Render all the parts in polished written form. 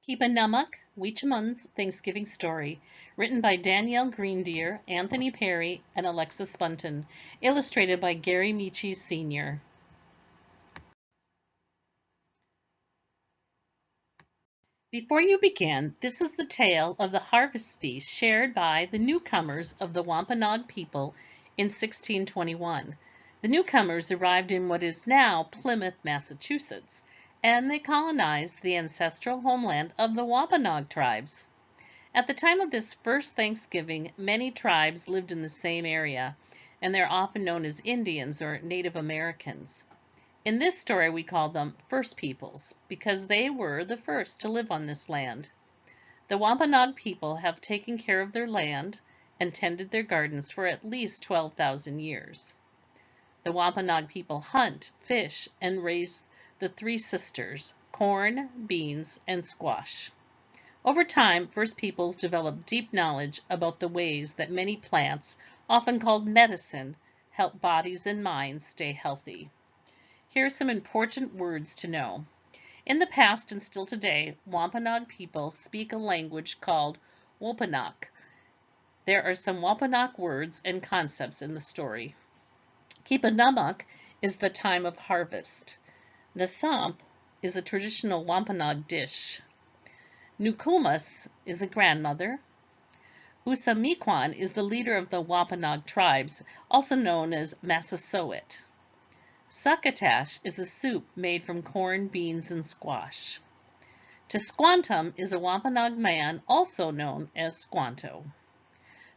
Keepanumuk, Weechamun's Thanksgiving Story, written by Danielle Greendeer, Anthony Perry, and Alexis Bunton, illustrated by Gary Michi Sr. Before you begin, this is the tale of the harvest feast shared by the newcomers of the Wampanoag people in 1621. The newcomers arrived in what is now Plymouth, Massachusetts, and they colonized the ancestral homeland of the Wampanoag tribes. At the time of this first Thanksgiving, many tribes lived in the same area, and they're often known as Indians or Native Americans. In this story, we call them First Peoples because they were the first to live on this land. The Wampanoag people have taken care of their land and tended their gardens for at least 12,000 years. The Wampanoag people hunt, fish, and raise the three sisters, corn, beans, and squash. Over time, First Peoples developed deep knowledge about the ways that many plants, often called medicine, help bodies and minds stay healthy. Here are some important words to know. In the past and still today, Wampanoag people speak a language called Wampanoag. There are some Wampanoag words and concepts in the story. Keepanumuk is the time of harvest. Nasamp is a traditional Wampanoag dish. Nukumas is a grandmother. Usamiquan is the leader of the Wampanoag tribes, also known as Massasoit. Succotash is a soup made from corn, beans, and squash. Tisquantum is a Wampanoag man, also known as Squanto.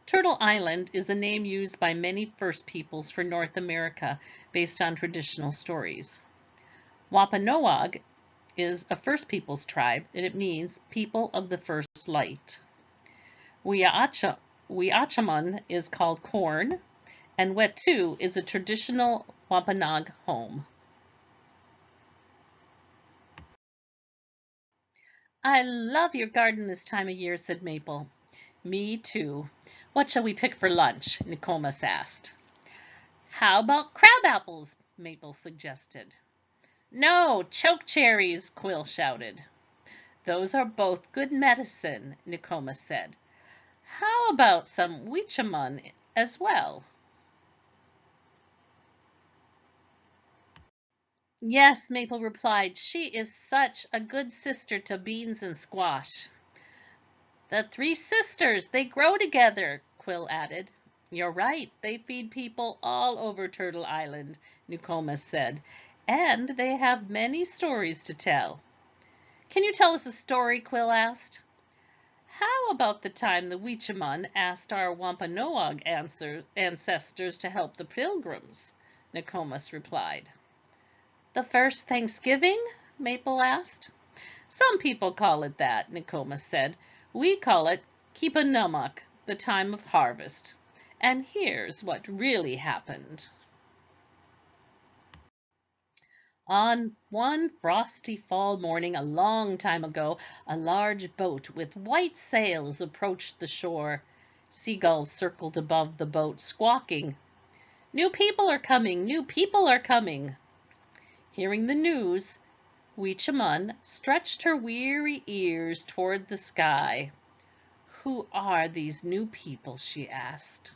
Turtle Island is a name used by many First Peoples for North America based on traditional stories. Wampanoag is a First Peoples tribe, and it means people of the first light. Weechamun is called corn, and Wetu is a traditional Wampanoag home. I love your garden this time of year, said Maple. Me too. What shall we pick for lunch? Nicomas asked. How about crab apples? Maple suggested. No, choke cherries, Quill shouted. Those are both good medicine, Nicomas said. How about some Weechamun as well? Yes, Maple replied. She is such a good sister to Beans and Squash. The three sisters, they grow together, Quill added. You're right, they feed people all over Turtle Island, Nokomis said, and they have many stories to tell. Can you tell us a story? Quill asked. How about the time the Weechamun asked our Wampanoag ancestors to help the pilgrims? Nokomis replied. The first Thanksgiving? Maple asked. Some people call it that, Nokomis said. We call it Keepanumuk, the time of harvest. And here's what really happened. On one frosty fall morning a long time ago, a large boat with white sails approached the shore. Seagulls circled above the boat, squawking, "New people are coming! New people are coming!" Hearing the news, Weechamun stretched her weary ears toward the sky. Who are these new people? She asked.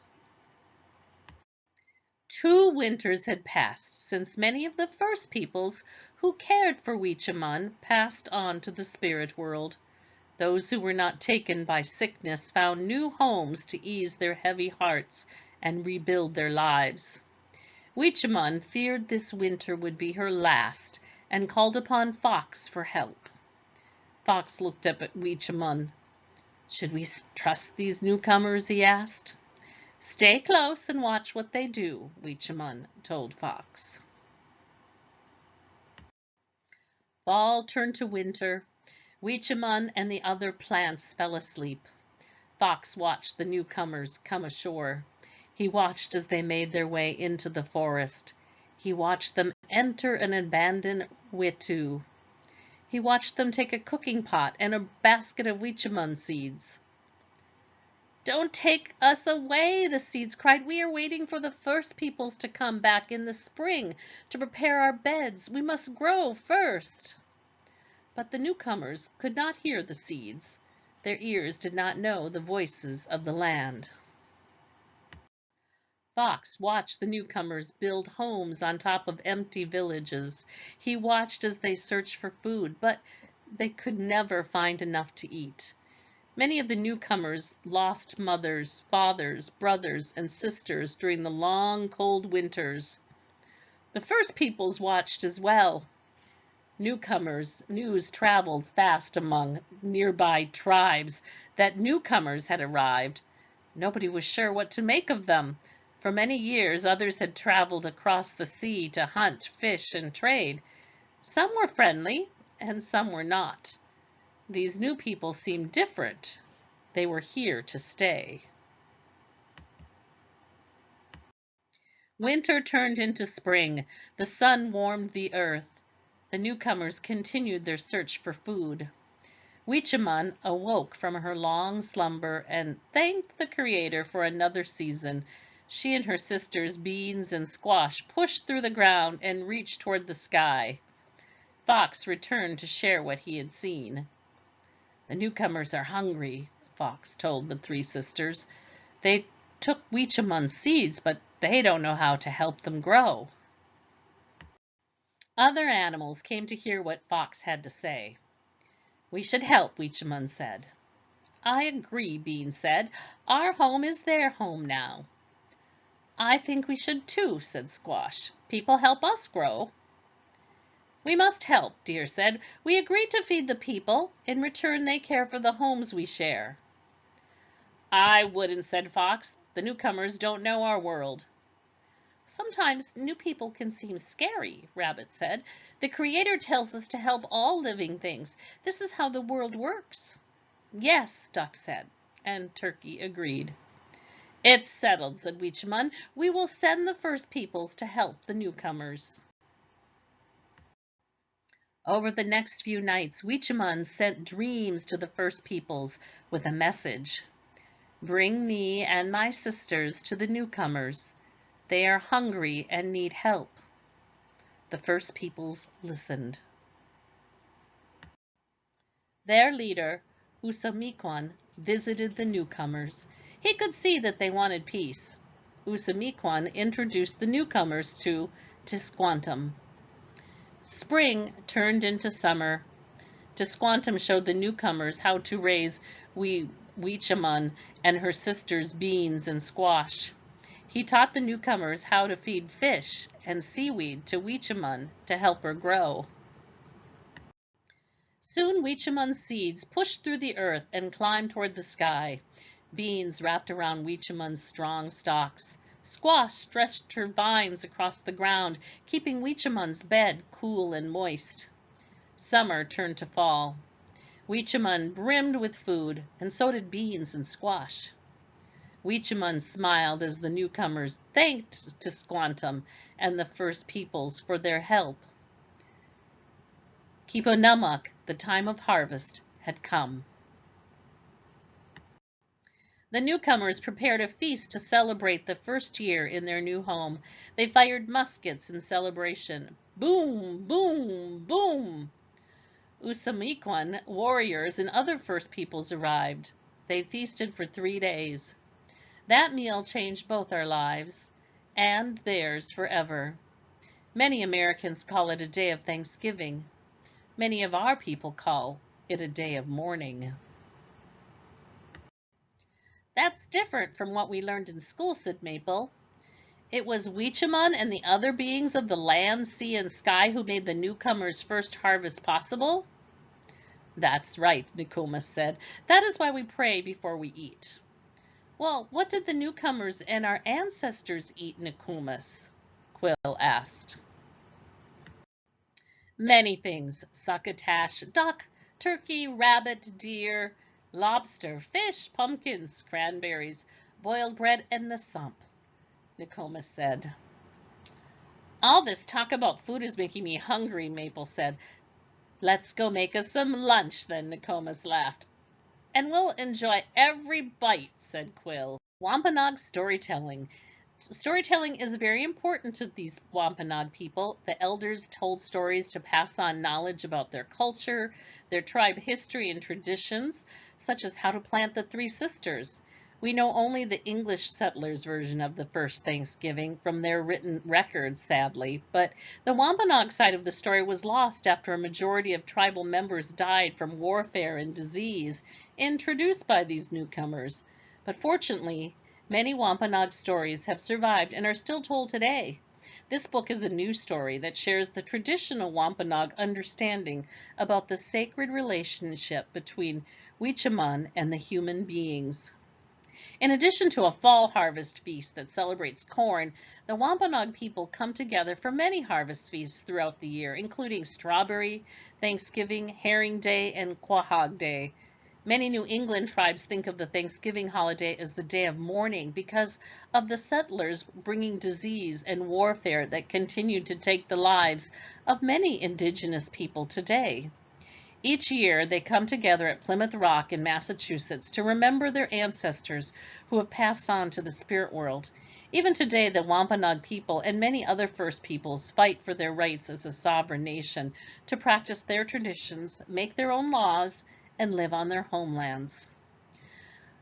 2 winters had passed since many of the first peoples who cared for Weechamun passed on to the spirit world. Those who were not taken by sickness found new homes to ease their heavy hearts and rebuild their lives. Weechamun feared this winter would be her last and called upon Fox for help. Fox looked up at Weechamun. Should we trust these newcomers? He asked. Stay close and watch what they do, Weechamun told Fox. Fall turned to winter. Weechamun and the other plants fell asleep. Fox watched the newcomers come ashore. He watched as they made their way into the forest. He watched them enter an abandoned wetu. He watched them take a cooking pot and a basket of Weechamun seeds. Don't take us away, the seeds cried. We are waiting for the first peoples to come back in the spring to prepare our beds. We must grow first. But the newcomers could not hear the seeds. Their ears did not know the voices of the land. Fox watched the newcomers build homes on top of empty villages. He watched as they searched for food, but they could never find enough to eat. Many of the newcomers lost mothers, fathers, brothers, and sisters during the long, cold winters. The first peoples watched as well. News traveled fast among nearby tribes that newcomers had arrived. Nobody was sure what to make of them. For many years, others had traveled across the sea to hunt, fish, and trade. Some were friendly, and some were not. These new people seemed different. They were here to stay. Winter turned into spring. The sun warmed the earth. The newcomers continued their search for food. Weechamun awoke from her long slumber and thanked the Creator for another season. She and her sisters, Beans and Squash, pushed through the ground and reached toward the sky. Fox returned to share what he had seen. The newcomers are hungry, Fox told the three sisters. They took Weechamun's seeds, but they don't know how to help them grow. Other animals came to hear what Fox had to say. We should help, Weechamun said. I agree, Bean said. Our home is their home now. I think we should too, said Squash. People help us grow. We must help, Deer said. We agreed to feed the people. In return, they care for the homes we share. I wouldn't, said Fox. The newcomers don't know our world. Sometimes new people can seem scary, Rabbit said. The Creator tells us to help all living things. This is how the world works. Yes, Duck said, and Turkey agreed. It's settled, said Weechamun. We will send the first peoples to help the newcomers. Over the next few nights, Weechamun sent dreams to the first peoples with a message. Bring me and my sisters to the newcomers. They are hungry and need help. The first peoples listened. Their leader, Usamikwan, visited the newcomers. He could see that they wanted peace. Usamikwan introduced the newcomers to Tisquantum. Spring turned into summer. Tisquantum showed the newcomers how to raise Weechamun and her sisters Beans and Squash. He taught the newcomers how to feed fish and seaweed to Weechamun to help her grow. Soon Weechamun's seeds pushed through the earth and climbed toward the sky. Beans wrapped around Weechamun's strong stalks. Squash stretched her vines across the ground, keeping Weechamun's bed cool and moist. Summer turned to fall. Weechamun brimmed with food, and so did Beans and Squash. Weechamun smiled as the newcomers thanked Tisquantum and the first peoples for their help. Keepanumuk, the time of harvest, had come. The newcomers prepared a feast to celebrate the first year in their new home. They fired muskets in celebration. Boom, boom, boom! Usamikwan warriors and other first peoples arrived. They feasted for 3 days. That meal changed both our lives and theirs forever. Many Americans call it a day of Thanksgiving. Many of our people call it a day of mourning. That's different from what we learned in school, said Maple. It was Weechamun and the other beings of the land, sea, and sky who made the newcomers' first harvest possible? That's right, Nokomis said. That is why we pray before we eat. Well, what did the newcomers and our ancestors eat, Nokomis? Quill asked. Many things, succotash, duck, turkey, rabbit, deer, lobster, fish, pumpkins, cranberries, boiled bread, and the sump, Nokomis said. All this talk about food is making me hungry, Maple said. Let's go make us some lunch, then, Nokomis laughed. And we'll enjoy every bite, said Quill. Wampanoag storytelling. Storytelling is very important to these Wampanoag people. The elders told stories to pass on knowledge about their culture, their tribe history and traditions, such as how to plant the Three Sisters. We know only the English settlers' version of the first Thanksgiving from their written records, sadly, but the Wampanoag side of the story was lost after a majority of tribal members died from warfare and disease introduced by these newcomers. But fortunately, many Wampanoag stories have survived and are still told today. This book is a new story that shares the traditional Wampanoag understanding about the sacred relationship between Weechamun and the human beings. In addition to a fall harvest feast that celebrates corn, the Wampanoag people come together for many harvest feasts throughout the year, including Strawberry, Thanksgiving, Herring Day, and Quahog Day. Many New England tribes think of the Thanksgiving holiday as the day of mourning because of the settlers bringing disease and warfare that continued to take the lives of many indigenous people today. Each year, they come together at Plymouth Rock in Massachusetts to remember their ancestors who have passed on to the spirit world. Even today, the Wampanoag people and many other First Peoples fight for their rights as a sovereign nation to practice their traditions, make their own laws, and live on their homelands.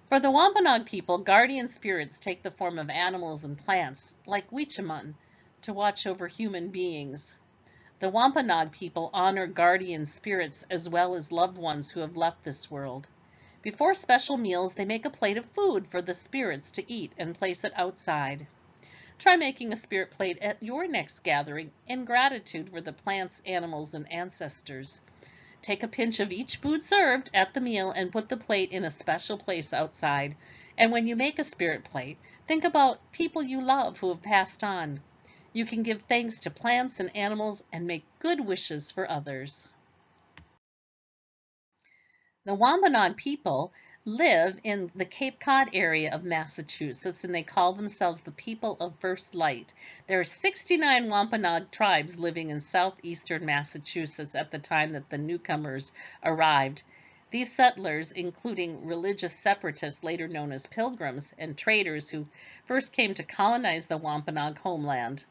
For the Wampanoag people, guardian spirits take the form of animals and plants, like Weechamun, to watch over human beings. The Wampanoag people honor guardian spirits as well as loved ones who have left this world. Before special meals, they make a plate of food for the spirits to eat and place it outside. Try making a spirit plate at your next gathering in gratitude for the plants, animals, and ancestors. Take a pinch of each food served at the meal and put the plate in a special place outside. And when you make a spirit plate, think about people you love who have passed on. You can give thanks to plants and animals and make good wishes for others. The Wampanoag people live in the Cape Cod area of Massachusetts, and they call themselves the people of First Light. There are 69 Wampanoag tribes living in southeastern Massachusetts at the time that the newcomers arrived. These settlers, including religious separatists later known as pilgrims, and traders who first came to colonize the Wampanoag homeland.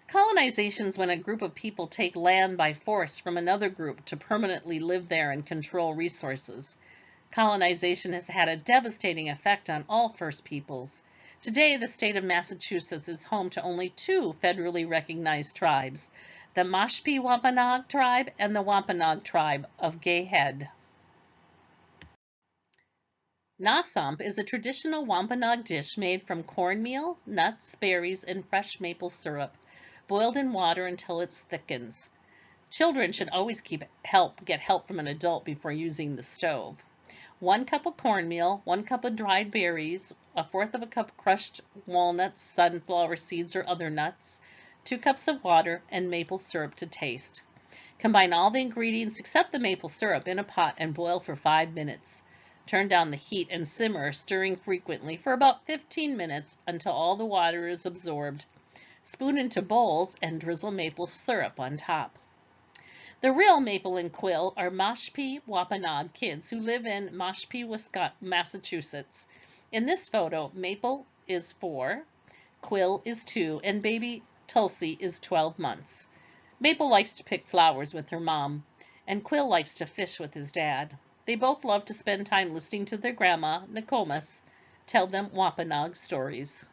Colonization is when a group of people take land by force from another group to permanently live there and control resources. Colonization has had a devastating effect on all First Peoples. Today, the state of Massachusetts is home to only two federally recognized tribes, the Mashpee Wampanoag tribe and the Wampanoag tribe of Gay Head. Nasump is a traditional Wampanoag dish made from cornmeal, nuts, berries, and fresh maple syrup, boiled in water until it thickens. Children should always get help from an adult before using the stove. 1 cup of cornmeal, 1 cup of dried berries, 1/4 cup crushed walnuts, sunflower seeds, or other nuts, 2 cups of water, and maple syrup to taste. Combine all the ingredients except the maple syrup in a pot and boil for 5 minutes. Turn down the heat and simmer, stirring frequently for about 15 minutes until all the water is absorbed. Spoon into bowls and drizzle maple syrup on top. The real Maple and Quill are Mashpee Wampanoag kids who live in Mashpee, Massachusetts. In this photo, Maple is 4, Quill is 2, and baby Tulsi is 12 months. Maple likes to pick flowers with her mom, and Quill likes to fish with his dad. They both love to spend time listening to their grandma, Nokomis, tell them Wampanoag stories.